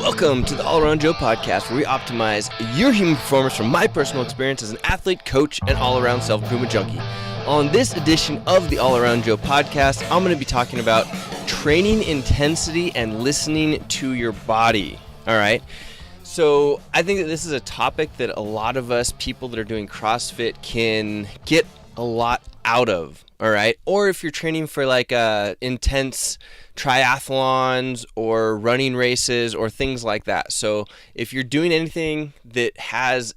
Welcome to the All Around Joe podcast, where we optimize your human performance from my personal experience as an athlete, coach, and all-around self-improvement junkie. On this edition of the All Around Joe podcast, I'm going to be talking about training intensity and listening to your body. All right. So I think that this is a topic that a lot of us people that are doing CrossFit can get a lot out of. All right. Or if you're training for like intense triathlons or running races or things like that. So if you're doing anything that has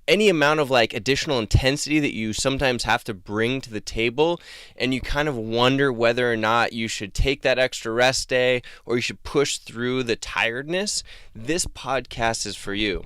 any amount of like additional intensity that you sometimes have to bring to the table, and you kind of wonder whether or not you should take that extra rest day or you should push through the tiredness, this podcast is for you.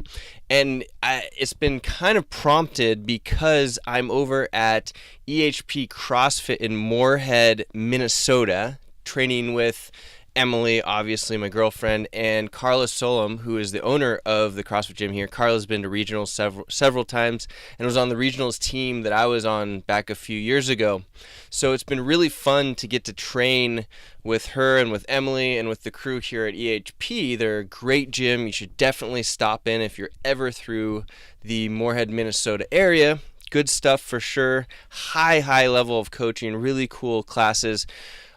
And it's been kind of prompted because I'm over at EHP CrossFit in Moorhead, Minnesota, training with Emily, obviously my girlfriend, and Carla Solom, who is the owner of the CrossFit gym here. Carla's been to regionals several times and was on the regionals team that I was on back a few years ago. So it's been really fun to get to train with her and with Emily and with the crew here at EHP. They're a great gym. You should definitely stop in if you're ever through the Moorhead, Minnesota area. Good stuff for sure. High level of coaching, really cool classes.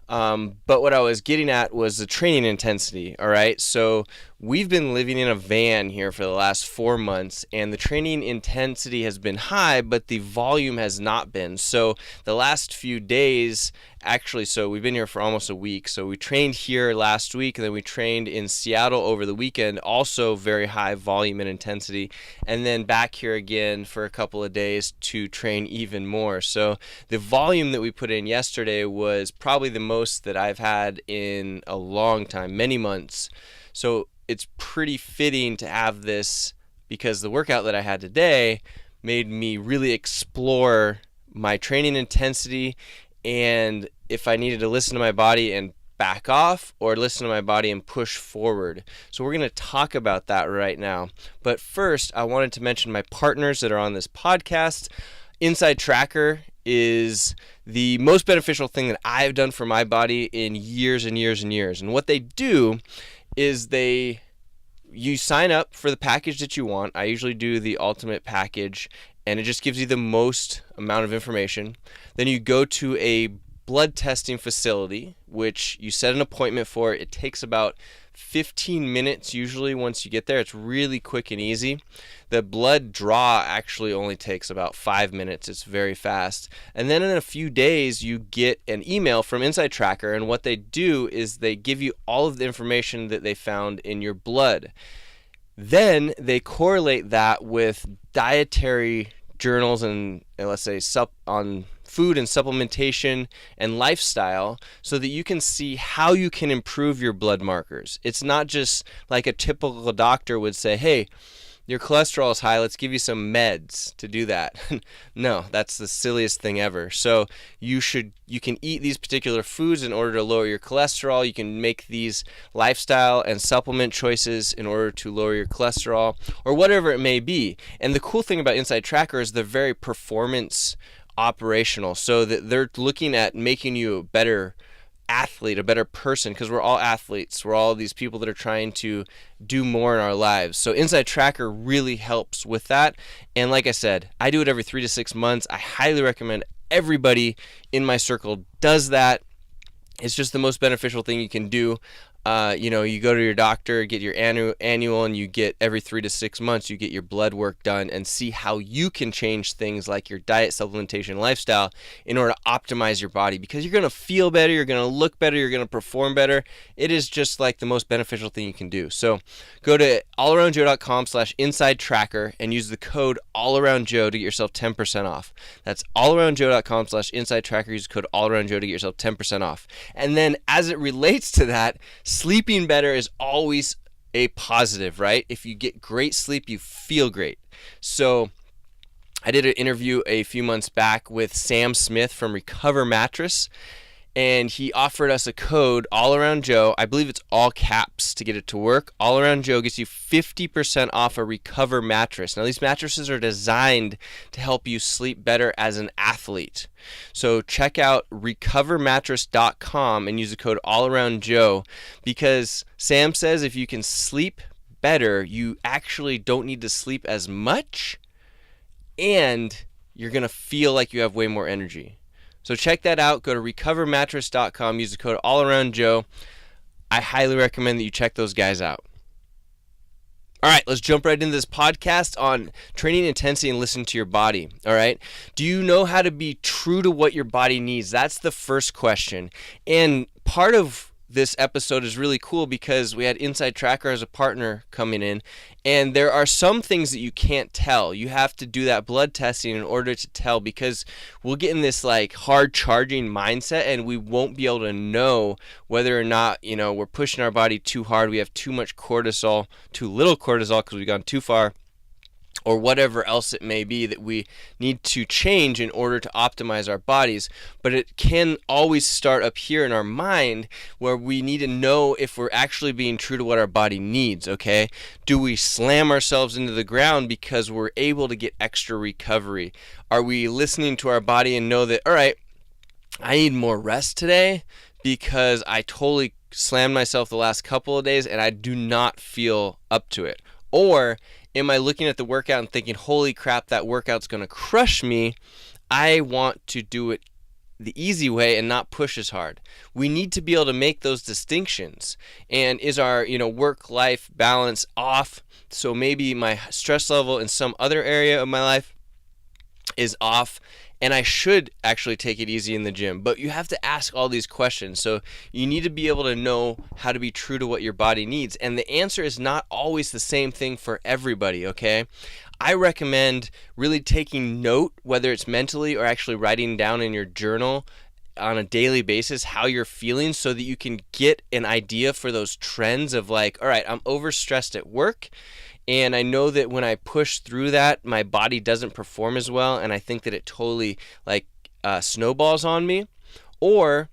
But what I was getting at was the training intensity, all right? So we've been living in a van here for the last 4 months, and the training intensity has been high, but the volume has not been. So the last few days, actually, so we've been here for almost a week. So we trained here last week, and then we trained in Seattle over the weekend, also very high volume and intensity, and then back here again for a couple of days to train even more. So the volume that we put in yesterday was probably the most that I've had in a long time, many months. So it's pretty fitting to have this because the workout that I had today made me really explore my training intensity and if I needed to listen to my body and back off or listen to my body and push forward. So we're going to talk about that right now. But first, I wanted to mention my partners that are on this podcast. Inside Tracker is the most beneficial thing that I've done for my body in years and years and years. And what they do is you sign up for the package that you want. I usually do the ultimate package, and it just gives you the most amount of information. Then you go to a blood testing facility, which you set an appointment for. It takes about 15 minutes usually once you get there. It's really quick and easy. The blood draw actually only takes about 5 minutes. It's very fast. And then in a few days, you get an email from Inside Tracker, and what they do is they give you all of the information that they found in your blood. Then they correlate that with dietary journals and let's say on food and supplementation and lifestyle so that you can see how you can improve your blood markers. It's not just like a typical doctor would say, hey, your cholesterol is high, let's give you some meds to do that. No, that's the silliest thing ever. So you can eat these particular foods in order to lower your cholesterol. You can make these lifestyle and supplement choices in order to lower your cholesterol or whatever it may be. And the cool thing about Inside Tracker is they're very performance operational, so that they're looking at making you a better athlete, a better person, because we're all athletes. We're all these people that are trying to do more in our lives. So Inside Tracker really helps with that. And like I said, I do it every 3 to 6 months. I highly recommend everybody in my circle does that. It's just the most beneficial thing you can do. You go to your doctor, get your annual, and you get every 3 to 6 months, you get your blood work done and see how you can change things like your diet, supplementation, lifestyle in order to optimize your body, because you're going to feel better, you're going to look better, you're going to perform better. It is just like the most beneficial thing you can do. So go to allaroundjoe.com/inside-tracker and use the code allaroundjoe to get yourself 10% off. That's allaroundjoe.com/inside-tracker. Use the code allaroundjoe to get yourself 10% off. And then as it relates to that, sleeping better is always a positive, right? If you get great sleep, you feel great. So I did an interview a few months back with Sam Smith from Recover Mattress, and he offered us a code, All Around Joe. I believe it's all caps to get it to work. All Around Joe gets you 50% off a Recover mattress. Now, these mattresses are designed to help you sleep better as an athlete. So check out recovermattress.com and use the code All Around Joe, because Sam says if you can sleep better, you actually don't need to sleep as much, and you're going to feel like you have way more energy. So check that out. Go to recovermattress.com. Use the code AllAroundJoe. I highly recommend that you check those guys out. All right, let's jump right into this podcast on training intensity and listen to your body. All right. Do you know how to be true to what your body needs? That's the first question. And part of this episode is really cool because we had Inside Tracker as a partner coming in, and there are some things that you can't tell. You have to do that blood testing in order to tell, because we'll get in this like hard charging mindset and we won't be able to know whether or not, we're pushing our body too hard, we have too much cortisol, too little cortisol because we've gone too far, or whatever else it may be that we need to change in order to optimize our bodies. But it can always start up here in our mind, where we need to know if we're actually being true to what our body needs, okay? Do we slam ourselves into the ground because we're able to get extra recovery? Are we listening to our body and know that, all right, I need more rest today because I totally slammed myself the last couple of days and I do not feel up to it? Or am I looking at the workout and thinking, holy crap, that workout's going to crush me. I want to do it the easy way and not push as hard. We need to be able to make those distinctions. And is our, work-life balance off? So maybe my stress level in some other area of my life is off, and I should actually take it easy in the gym. But you have to ask all these questions. So you need to be able to know how to be true to what your body needs. And the answer is not always the same thing for everybody, okay? I recommend really taking note, whether it's mentally or actually writing down in your journal on a daily basis how you're feeling, so that you can get an idea for those trends of like, all right, I'm overstressed at work, and I know that when I push through that, my body doesn't perform as well, and I think that it totally snowballs on me. Or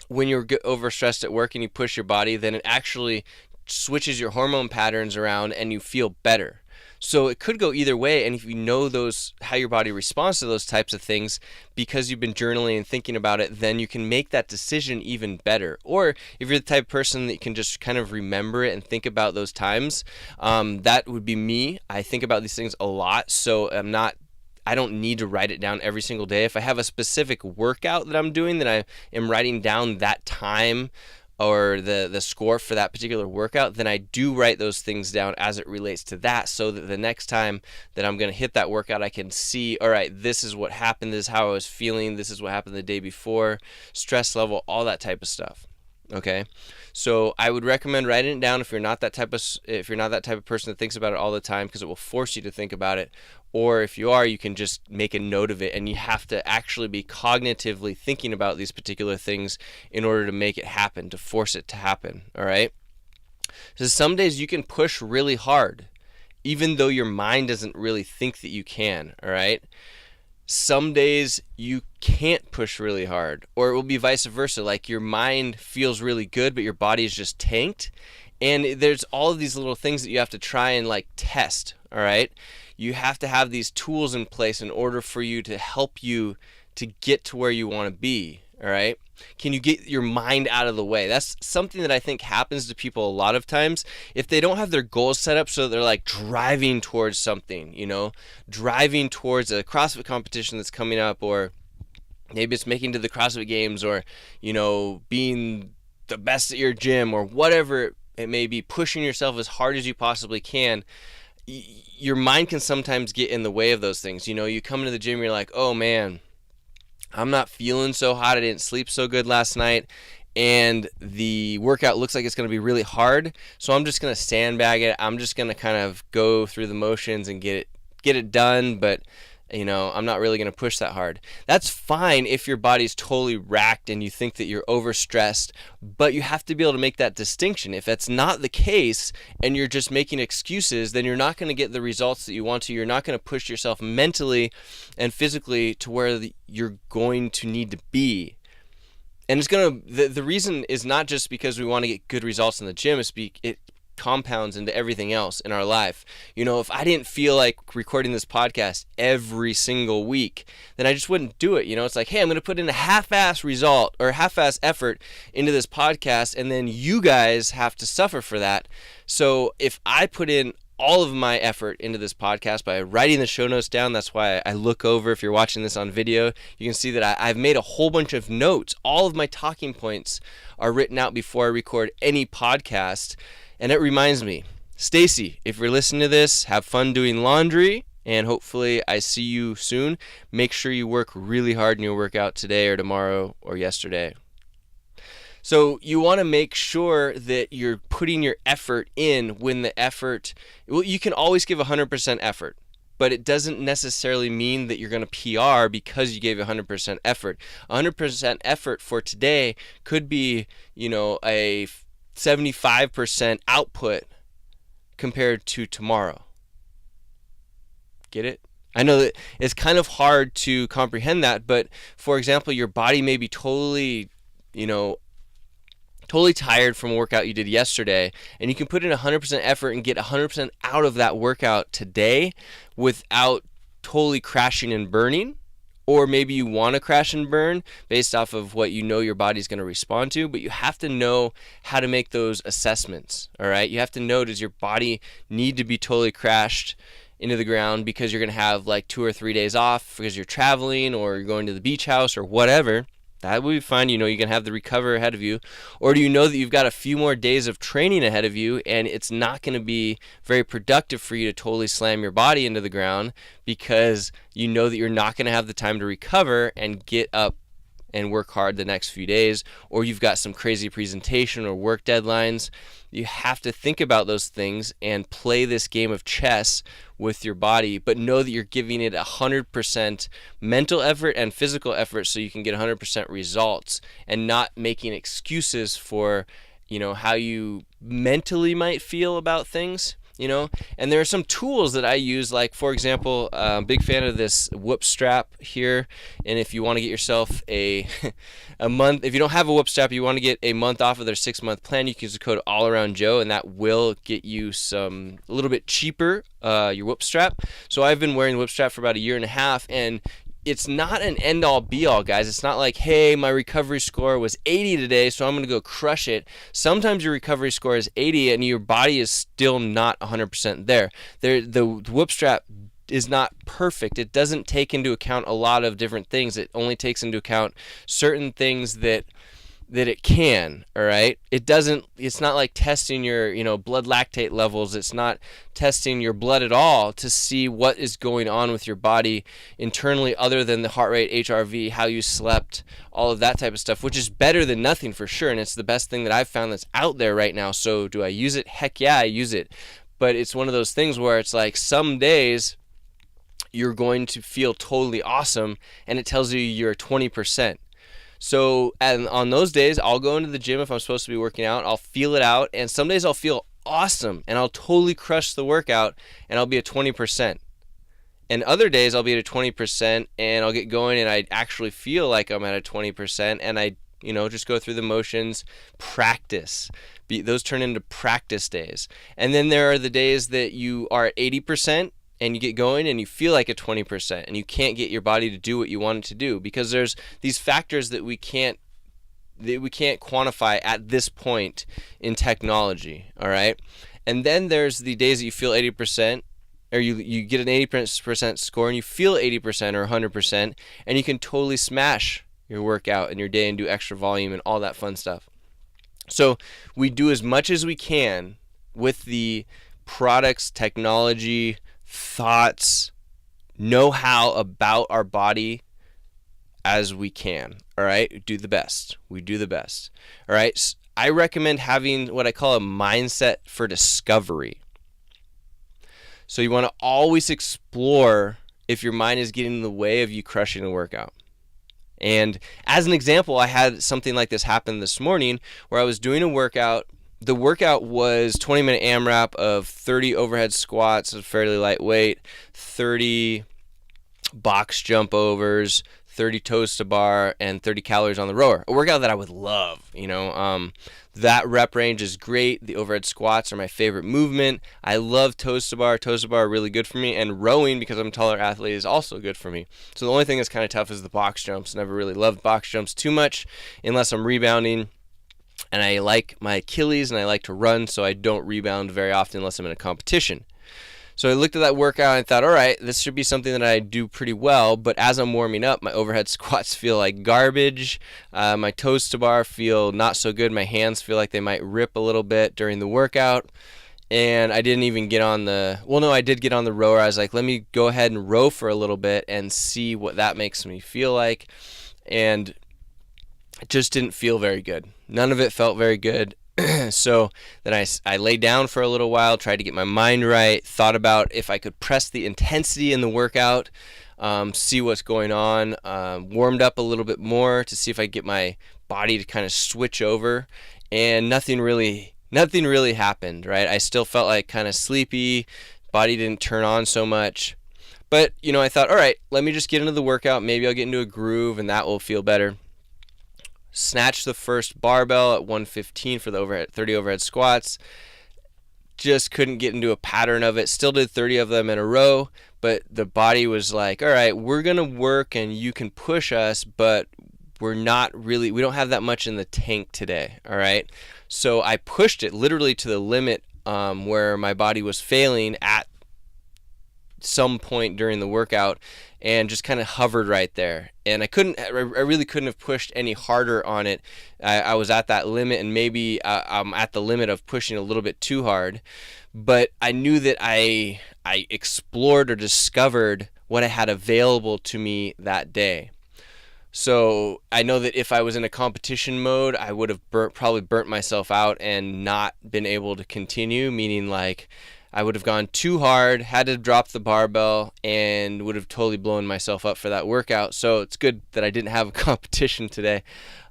when you're overstressed at work and you push your body, then it actually switches your hormone patterns around and you feel better. So it could go either way, and if you know how your body responds to those types of things because you've been journaling and thinking about it, then you can make that decision even better. Or if you're the type of person that can just kind of remember it and think about those times, that would be me. I think about these things a lot, so I don't need to write it down every single day. If I have a specific workout that I'm doing, then I am writing down that time or the score for that particular workout, then I do write those things down as it relates to that, so that the next time that I'm going to hit that workout, I can see, all right, this is what happened, this is how I was feeling, this is what happened the day before, stress level, all that type of stuff. Okay, so I would recommend writing it down if you're not that type of person that thinks about it all the time, because it will force you to think about it. Or if you are, you can just make a note of it, and you have to actually be cognitively thinking about these particular things in order to make it happen, to force it to happen. All right. So some days you can push really hard, even though your mind doesn't really think that you can. All right. Some days you can't push really hard, or it will be vice versa. Like your mind feels really good, but your body is just tanked. And there's all of these little things that you have to try and test. All right. You have to have these tools in place in order for you to help you to get to where you want to be. All right. Can you get your mind out of the way? That's something that I think happens to people a lot of times. If they don't have their goals set up so they're driving towards something, driving towards a CrossFit competition that's coming up, or maybe it's making to the CrossFit games, or, being the best at your gym, or whatever it may be, pushing yourself as hard as you possibly can. Your mind can sometimes get in the way of those things. You come into the gym, you're like, oh man, I'm not feeling so hot, I didn't sleep so good last night, and the workout looks like it's going to be really hard, so I'm just going to sandbag it. I'm just going to kind of go through the motions and get it done, but I'm not really going to push that hard. That's fine if your body's totally racked and you think that you're overstressed, but you have to be able to make that distinction. If that's not the case and you're just making excuses, then you're not going to get the results that you want to. You're not going to push yourself mentally and physically to where you're going to need to be. And it's going to, the reason is not just because we want to get good results in the gym, it compounds into everything else in our life. If I didn't feel like recording this podcast every single week, then I just wouldn't do it. It's like, hey, I'm going to put in a half-ass result or half-ass effort into this podcast, and then you guys have to suffer for that. So if I put in all of my effort into this podcast by writing the show notes down, that's why I look over, if you're watching this on video, you can see that I've made a whole bunch of notes. All of my talking points are written out before I record any podcast. And it reminds me, Stacy, if you're listening to this, have fun doing laundry, and hopefully I see you soon. Make sure you work really hard in your workout today or tomorrow or yesterday. So you want to make sure that you're putting your effort in when the effort, well, you can always give 100% effort, but it doesn't necessarily mean that you're going to PR because you gave 100% effort. 100% effort for today could be, a 75% output compared to tomorrow. Get it? I know that it's kind of hard to comprehend that, but for example, your body may be totally tired from a workout you did yesterday, and you can put in 100% effort and get 100% out of that workout today without totally crashing and burning. Or maybe you want to crash and burn based off of what your body's going to respond to, but you have to know how to make those assessments, all right? You have to know, does your body need to be totally crashed into the ground because you're going to have like 2 or 3 days off because you're traveling or you're going to the beach house or whatever? That would be fine. You're going to have the recovery ahead of you. Or do you know that you've got a few more days of training ahead of you and it's not going to be very productive for you to totally slam your body into the ground because you know that you're not going to have the time to recover and get up and work hard the next few days, or you've got some crazy presentation or work deadlines? You have to think about those things and play this game of chess with your body, but know that you're giving it 100% mental effort and physical effort so you can get 100% results, and not making excuses for, how you mentally might feel about things. And there are some tools that I use, like, for example, big fan of this whoop strap here. And if you want to get yourself a month, if you don't have a whoop strap, you want to get a month off of their 6-month plan, you can use the code AllaroundJoe, and that will get you a little bit cheaper, your whoop strap. So I've been wearing the whoop strap for about 1.5 years, and it's not an end-all be-all, guys. It's not like, hey, my recovery score was 80 today, so I'm going to go crush it. Sometimes your recovery score is 80 and your body is still not 100% there. The whoop strap is not perfect. It doesn't take into account a lot of different things. It only takes into account certain things that it can, all right? It's not like testing your, blood lactate levels. It's not testing your blood at all to see what is going on with your body internally other than the heart rate, HRV, how you slept, all of that type of stuff, which is better than nothing for sure, and it's the best thing that I've found that's out there right now. So do I use it? Heck yeah, I use it. But it's one of those things where it's like some days you're going to feel totally awesome, and it tells you you're 20%. So and on those days, I'll go into the gym if I'm supposed to be working out. I'll feel it out, and some days I'll feel awesome, and I'll totally crush the workout, and I'll be at 20%. And other days I'll be at a 20%, and I'll get going, and I actually feel like I'm at a 20%, and I just go through the motions, practice. Those turn into practice days. And then there are the days that you are at 80%, and you get going and you feel like a 20%, and you can't get your body to do what you want it to do because there's these factors that we can't quantify at this point in technology, all right? And then there's the days that you feel 80%, or you get an 80% score and you feel 80% or 100%, and you can totally smash your workout and your day and do extra volume and all that fun stuff. So we do as much as we can with the products, technology, thoughts, know-how about our body as we can, all right? Do the best. We do the best, all right? I recommend having what I call a mindset for discovery. So you want to always explore if your mind is getting in the way of you crushing a workout. And as an example, I had something like this happen this morning where I was doing a workout. The workout was 20-minute AMRAP of 30 overhead squats, fairly lightweight, 30 box jump overs, 30 toes to bar, and 30 calories on the rower. A workout that I would love, that rep range is great. The overhead squats are my favorite movement. I love toes to bar. Toes to bar are really good for me, and rowing, because I'm a taller athlete, is also good for me. So the only thing that's kind of tough is the box jumps. Never really loved box jumps too much unless I'm rebounding. And I like my Achilles, and I like to run, so I don't rebound very often unless I'm in a competition. So I looked at that workout and I thought, all right, this should be something that I do pretty well. But as I'm warming up, my overhead squats feel like garbage. My toes to bar feel not so good. My hands feel like they might rip a little bit during the workout. And I didn't even get on I did get on the rower. I was like, let me go ahead and row for a little bit and see what that makes me feel like. And it just didn't feel very good. None of it felt very good. So then I laid down for a little while, tried to get my mind right, thought about if I could press the intensity in the workout, see what's going on, warmed up a little bit more to see if I could get my body to kind of switch over, and nothing really happened, right? I still felt like kind of sleepy, body didn't turn on so much. But, I thought, all right, let me just get into the workout, maybe I'll get into a groove and that will feel better. Snatched the first barbell at 115 for the 30 overhead squats. Just couldn't get into a pattern of it. Still did 30 of them in a row, but the body was like, all right, we're going to work and you can push us, but we don't have that much in the tank today, all right? So I pushed it literally to the limit where my body was failing at some point during the workout, and just kind of hovered right there. And I really couldn't have pushed any harder on it. I was at that limit, and maybe I'm at the limit of pushing a little bit too hard. But I knew that I explored or discovered what I had available to me that day. So I know that if I was in a competition mode, I would have probably burnt myself out and not been able to continue, meaning like I would have gone too hard, had to drop the barbell, and would have totally blown myself up for that workout. So it's good that I didn't have a competition today.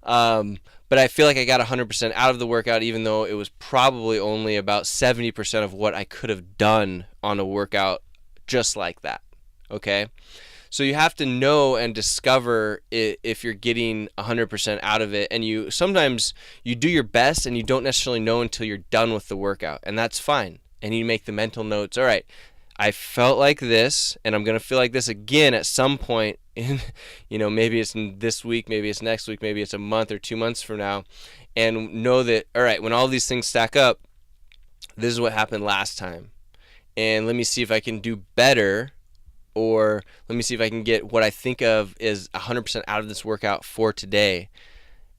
But I feel like I got 100% out of the workout, even though it was probably only about 70% of what I could have done on a workout just like that. Okay? So you have to know and discover if you're getting 100% out of it. And sometimes you do your best and you don't necessarily know until you're done with the workout. And that's fine. And you make the mental notes. All right, I felt like this, and I'm going to feel like this again at some point in, maybe it's this week, maybe it's next week, maybe it's a month or 2 months from now. And know that, all right, when all these things stack up, this is what happened last time. And let me see if I can do better, or let me see if I can get what I think of is 100% out of this workout for today.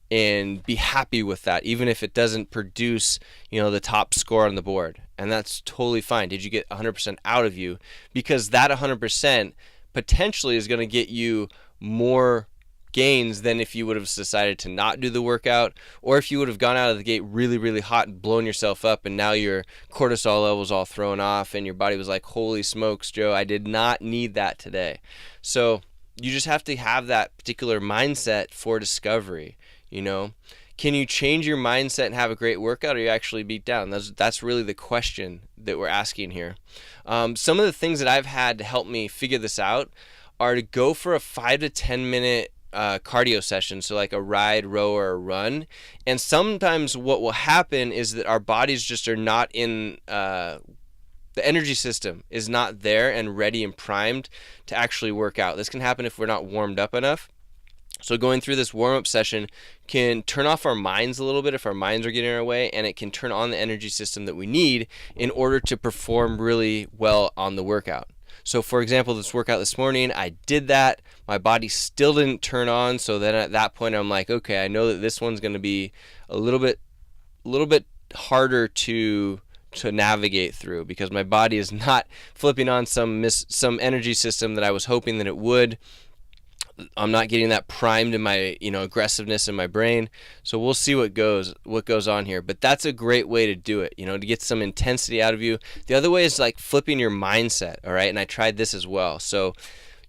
And be happy with that, even if it doesn't produce, the top score on the board. And that's totally fine. Did you get 100% out of you? Because that 100% potentially is going to get you more gains than if you would have decided to not do the workout, or if you would have gone out of the gate really, really hot and blown yourself up, and now your cortisol levels all thrown off, and your body was like, holy smokes, Joe, I did not need that today. So you just have to have that particular mindset for discovery. Can you change your mindset and have a great workout, or you actually beat down? That's really the question that we're asking here. Some of the things that I've had to help me figure this out are to go for a 5 to 10 minute cardio session, so like a ride, row, or a run. And sometimes what will happen is that our bodies just are not in the energy system is not there and ready and primed to actually work out. This can happen if we're not warmed up enough. So going through this warm-up session can turn off our minds a little bit if our minds are getting in our way, and it can turn on the energy system that we need in order to perform really well on the workout. So for example, this workout this morning, I did that. My body still didn't turn on, so then at that point I'm like, okay, I know that this one's going to be a little bit harder to navigate through, because my body is not flipping on some energy system that I was hoping that it would. I'm not getting that primed in my, aggressiveness in my brain. So we'll see what goes on here. But that's a great way to do it, to get some intensity out of you. The other way is like flipping your mindset, all right? And I tried this as well. So,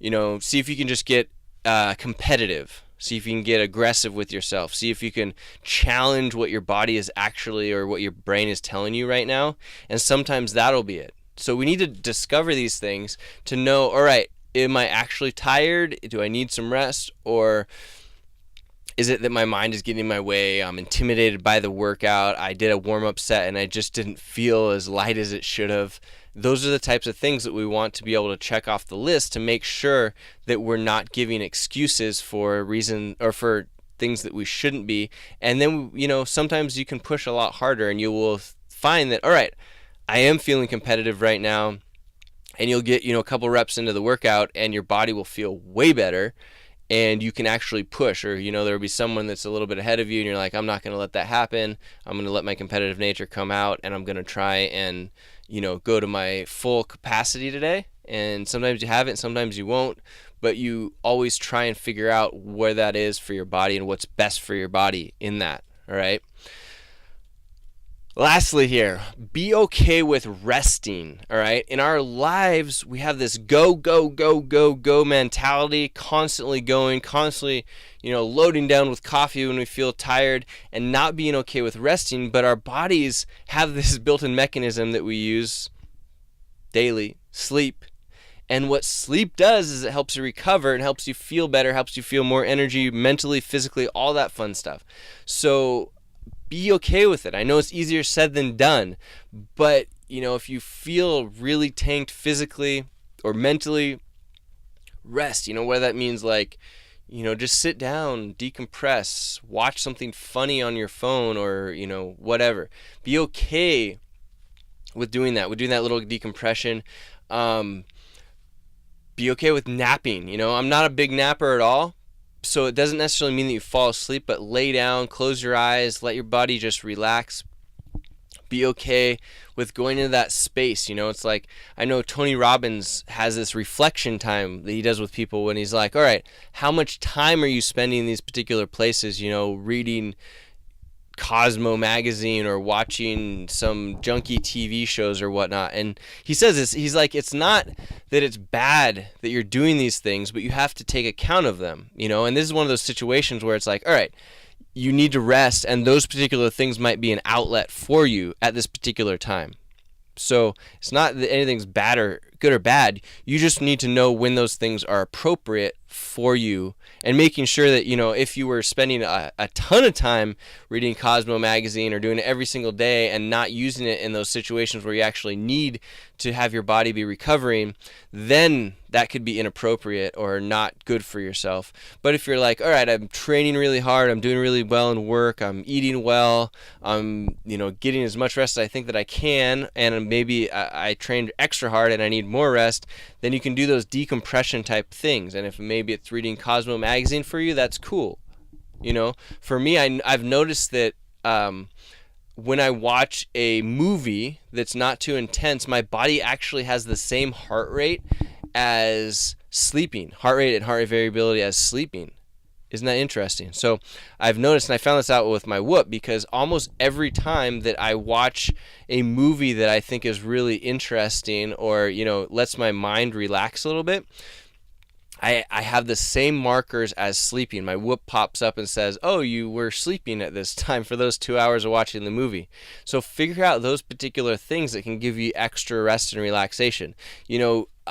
see if you can just get competitive. See if you can get aggressive with yourself. See if you can challenge what your body is actually, or what your brain is telling you right now. And sometimes that'll be it. So we need to discover these things to know, all right, am I actually tired? Do I need some rest? Or is it that my mind is getting in my way? I'm intimidated by the workout. I did a warm-up set and I just didn't feel as light as it should have. Those are the types of things that we want to be able to check off the list to make sure that we're not giving excuses for a reason or for things that we shouldn't be. And then, sometimes you can push a lot harder and you will find that, all right, I am feeling competitive right now. And you'll get, a couple reps into the workout and your body will feel way better. And you can actually push, or there'll be someone that's a little bit ahead of you and you're like, I'm not going to let that happen. I'm going to let my competitive nature come out and I'm going to try and go to my full capacity today. And sometimes you have it, sometimes you won't, but you always try and figure out where that is for your body and what's best for your body in that. All right. Lastly here, be okay with resting, all right? In our lives, we have this go, go, go, go, go mentality, constantly going, constantly, loading down with coffee when we feel tired and not being okay with resting, but our bodies have this built-in mechanism that we use daily, sleep. And what sleep does is it helps you recover and helps you feel better, helps you feel more energy mentally, physically, all that fun stuff. So be okay with it. I know it's easier said than done, but if you feel really tanked physically or mentally, rest. Whether that means like, just sit down, decompress, watch something funny on your phone or, whatever. Be okay with doing that, little decompression. Be okay with napping. I'm not a big napper at all. So it doesn't necessarily mean that you fall asleep, but lay down, close your eyes, let your body just relax. Be okay with going into that space. It's like, I know Tony Robbins has this reflection time that he does with people when he's like, all right, how much time are you spending in these particular places, reading Cosmo magazine or watching some junky TV shows or whatnot. And he says this, he's like, it's not that it's bad that you're doing these things, but you have to take account of them, and this is one of those situations where it's like, all right, you need to rest and those particular things might be an outlet for you at this particular time. So it's not that anything's bad or good or bad. You just need to know when those things are appropriate for you and making sure that, if you were spending a ton of time reading Cosmo magazine or doing it every single day and not using it in those situations where you actually need to have your body be recovering, then that could be inappropriate or not good for yourself. But if you're like, all right, I'm training really hard, I'm doing really well in work, I'm eating well, I'm, getting as much rest as I think that I can, and maybe I trained extra hard and I need more rest, then you can do those decompression type things. And if maybe it's reading Cosmo magazine for you, that's cool. For me, I've noticed that when I watch a movie that's not too intense, my body actually has the same heart rate as sleeping, heart rate and heart rate variability as sleeping. Isn't that interesting? So I've noticed, and I found this out with my Whoop, because almost every time that I watch a movie that I think is really interesting or, lets my mind relax a little bit, I have the same markers as sleeping. My Whoop pops up and says, oh, you were sleeping at this time for those 2 hours of watching the movie. So figure out those particular things that can give you extra rest and relaxation.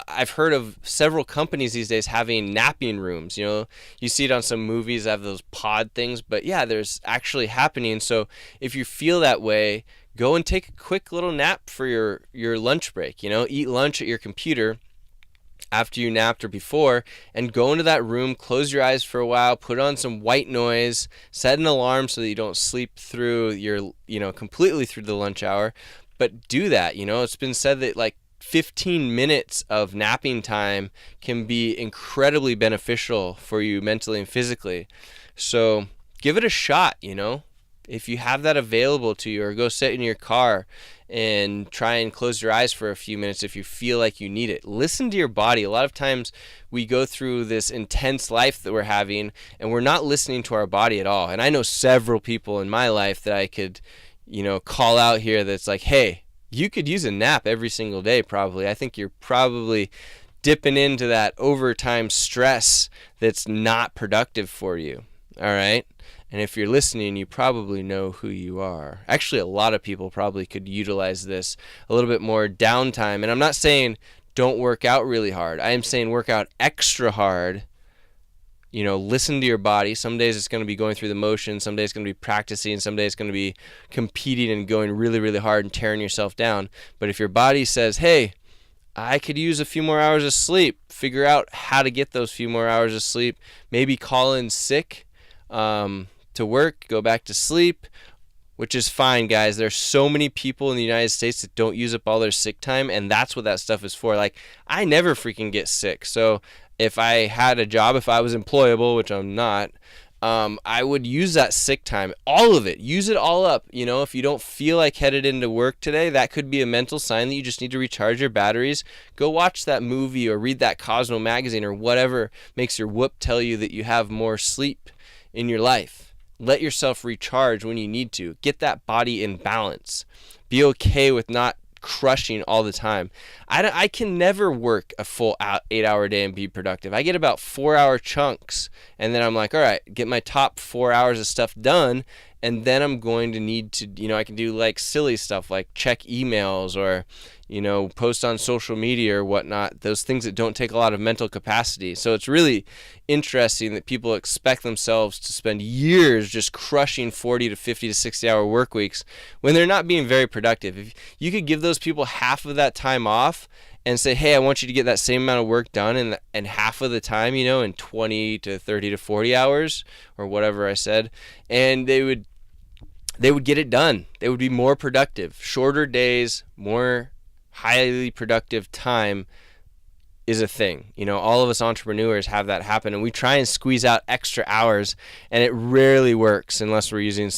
I've heard of several companies these days having napping rooms. You see it on some movies, have those pod things, but yeah, there's actually happening. So if you feel that way, go and take a quick little nap for your lunch break. Eat lunch at your computer after you napped or before, and go into that room, close your eyes for a while, put on some white noise, set an alarm so that you don't sleep through completely through the lunch hour. But do that. It's been said that like 15 minutes of napping time can be incredibly beneficial for you mentally and physically. So give it a shot, If you have that available to you, or go sit in your car and try and close your eyes for a few minutes if you feel like you need it. Listen to your body. A lot of times we go through this intense life that we're having and we're not listening to our body at all. And I know several people in my life that I could, call out here that's like, hey, you could use a nap every single day probably. I think you're probably dipping into that overtime stress that's not productive for you. All right? And if you're listening, you probably know who you are. Actually, a lot of people probably could utilize this a little bit more downtime. And I'm not saying don't work out really hard. I am saying work out extra hard. Listen to your body. Some days it's going to be going through the motions. Some days it's going to be practicing. Some days it's going to be competing and going really, really hard and tearing yourself down. But if your body says, hey, I could use a few more hours of sleep, figure out how to get those few more hours of sleep. Maybe call in sick to work, go back to sleep, which is fine, guys. There's so many people in the United States that don't use up all their sick time, and that's what that stuff is for. Like, I never freaking get sick. So if I had a job, if I was employable, which I'm not, I would use that sick time, all of it. Use it all up. If you don't feel like headed into work today, that could be a mental sign that you just need to recharge your batteries. Go watch that movie or read that Cosmo magazine or whatever makes your whoop tell you that you have more sleep in your life. Let yourself recharge when you need to. Get that body in balance. Be okay with not crushing all the time. I can never work a full 8-hour day and be productive. I get about 4-hour chunks, and then I'm like, all right, get my top 4 hours of stuff done, and then I'm going to need to, I can do like silly stuff like check emails or, post on social media or whatnot, those things that don't take a lot of mental capacity. So it's really interesting that people expect themselves to spend years just crushing 40 to 50 to 60 hour work weeks when they're not being very productive. If you could give those people half of that time off and say, hey, I want you to get that same amount of work done and half of the time, in 20 to 30 to 40 hours or whatever I said, and they would get it done. They would be more productive. Shorter days, more highly productive time is a thing. All of us entrepreneurs have that happen, and we try and squeeze out extra hours, and it rarely works unless we're using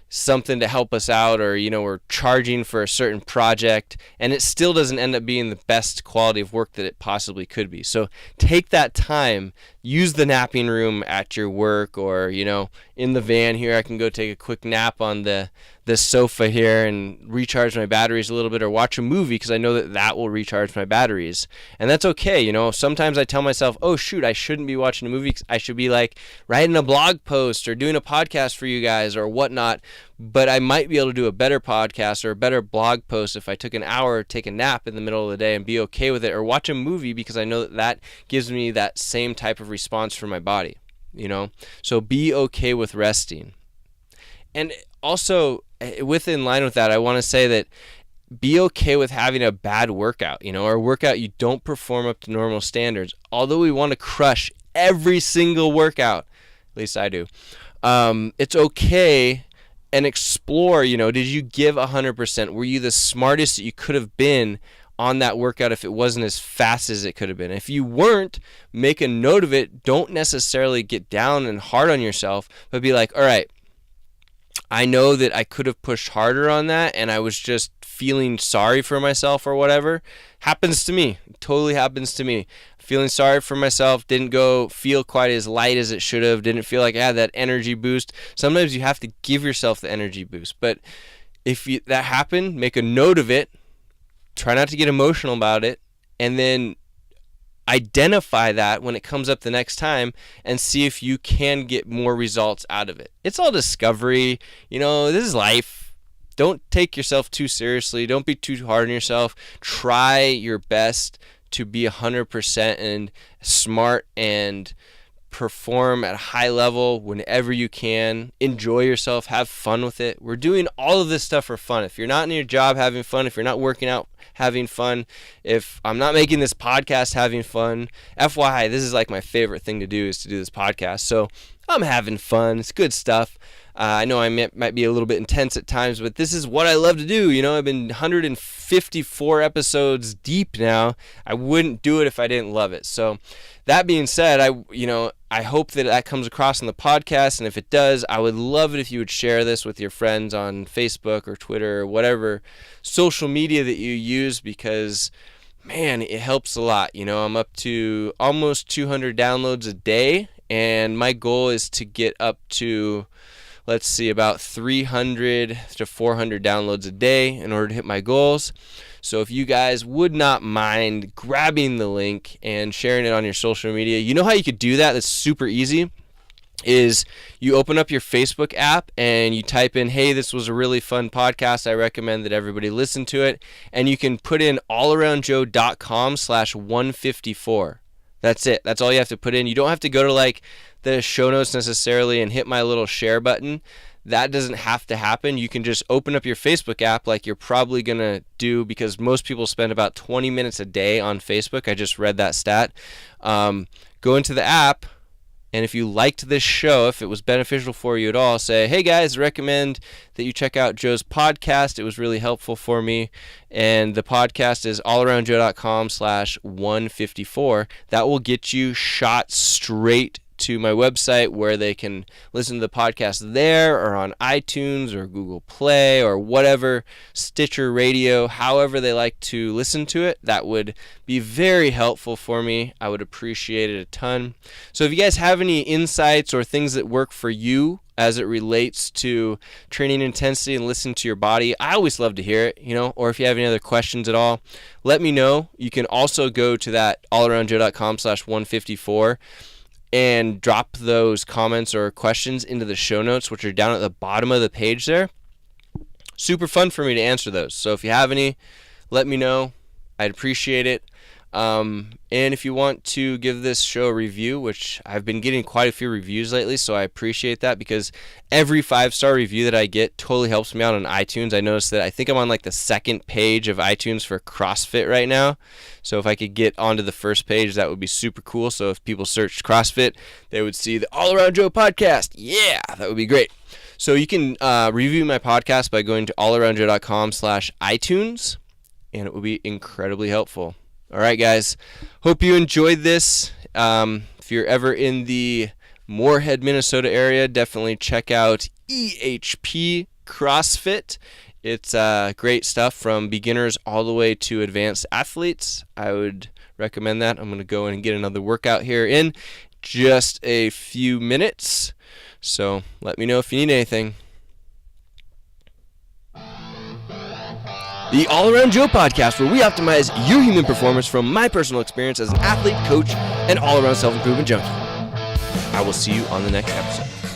something to help us out, or we're charging for a certain project, and it still doesn't end up being the best quality of work that it possibly could be. So take that time, use the napping room at your work, or in the van here, I can go take a quick nap on the sofa here and recharge my batteries a little bit, or watch a movie because I know that will recharge my batteries. And that's okay. Sometimes I tell myself, oh shoot, I shouldn't be watching a movie. I should be like writing a blog post or doing a podcast for you guys or whatnot. But I might be able to do a better podcast or a better blog post if I took an hour, take a nap in the middle of the day and be okay with it, or watch a movie because I know that gives me that same type of response from my body. So be okay with resting. And also, within line with that, I want to say that be okay with having a bad workout, or a workout you don't perform up to normal standards. Although we want to crush every single workout, at least I do, it's okay, and explore, did you give 100%? Were you the smartest that you could have been on that workout if it wasn't as fast as it could have been? If you weren't, make a note of it. Don't necessarily get down and hard on yourself, but be like, all right, I know that I could have pushed harder on that, and I was just feeling sorry for myself or whatever. Happens to me. Totally happens to me. Feeling sorry for myself, didn't go feel quite as light as it should have, didn't feel like I had that energy boost. Sometimes you have to give yourself the energy boost. But if that happened, make a note of it. Try not to get emotional about it, and then identify that when it comes up the next time and see if you can get more results out of it. It's all discovery. This is life. Don't take yourself too seriously. Don't be too hard on yourself. Try your best to be 100% and smart and perform at a high level whenever you can. Enjoy yourself. Have fun with it. We're doing all of this stuff for fun. If you're not in your job having fun, if you're not working out having fun, if I'm not making this podcast having fun, FYI, this is like my favorite thing to do, is to do this podcast. So I'm having fun. It's good stuff. I know I might be a little bit intense at times, but this is what I love to do. I've been 154 episodes deep now. I wouldn't do it if I didn't love it. So that being said, I hope that comes across in the podcast, and if it does, I would love it if you would share this with your friends on Facebook or Twitter or whatever social media that you use, because man, it helps a lot. I'm up to almost 200 downloads a day, and my goal is to get up to, let's see, about 300 to 400 downloads a day in order to hit my goals. So if you guys would not mind grabbing the link and sharing it on your social media, you know how you could do that? That's super easy. is you open up your Facebook app and you type in, hey, this was a really fun podcast. I recommend that everybody listen to it. And you can put in allaroundjoe.com/154. That's it. That's all you have to put in. You don't have to go to like the show notes necessarily and hit my little share button. That doesn't have to happen. You can just open up your Facebook app like you're probably going to do, because most people spend about 20 minutes a day on Facebook. I just read that stat. Go into the app. And if you liked this show, if it was beneficial for you at all, say, hey guys, I recommend that you check out Joe's podcast. It was really helpful for me. And the podcast is allaroundjoe.com/154. That will get you shot straight to my website, where they can listen to the podcast there or on iTunes or Google Play or whatever, Stitcher Radio, however they like to listen to it. That would be very helpful for me. I would appreciate it a ton. So if you guys have any insights or things that work for you as it relates to training intensity and listening to your body, I always love to hear it, or if you have any other questions at all, let me know. You can also go to that allaroundjoe.com/154 and drop those comments or questions into the show notes, which are down at the bottom of the page there. Super fun for me to answer those. So if you have any, let me know. I'd appreciate it. And if you want to give this show a review, which I've been getting quite a few reviews lately, so I appreciate that, because every 5-star review that I get totally helps me out on iTunes. I noticed that I think I'm on like the second page of iTunes for CrossFit right now. So if I could get onto the first page, that would be super cool. So if people searched CrossFit, they would see the All Around Joe podcast. Yeah, that would be great. So you can review my podcast by going to allaroundjoe.com/iTunes, and it will be incredibly helpful. All right, guys. Hope you enjoyed this. If you're ever in the Moorhead, Minnesota area, definitely check out EHP CrossFit. It's great stuff from beginners all the way to advanced athletes. I would recommend that. I'm going to go in and get another workout here in just a few minutes. So let me know if you need anything. The All Around Joe podcast, where we optimize your human performance from my personal experience as an athlete, coach, and all-around self-improvement junkie. I will see you on the next episode.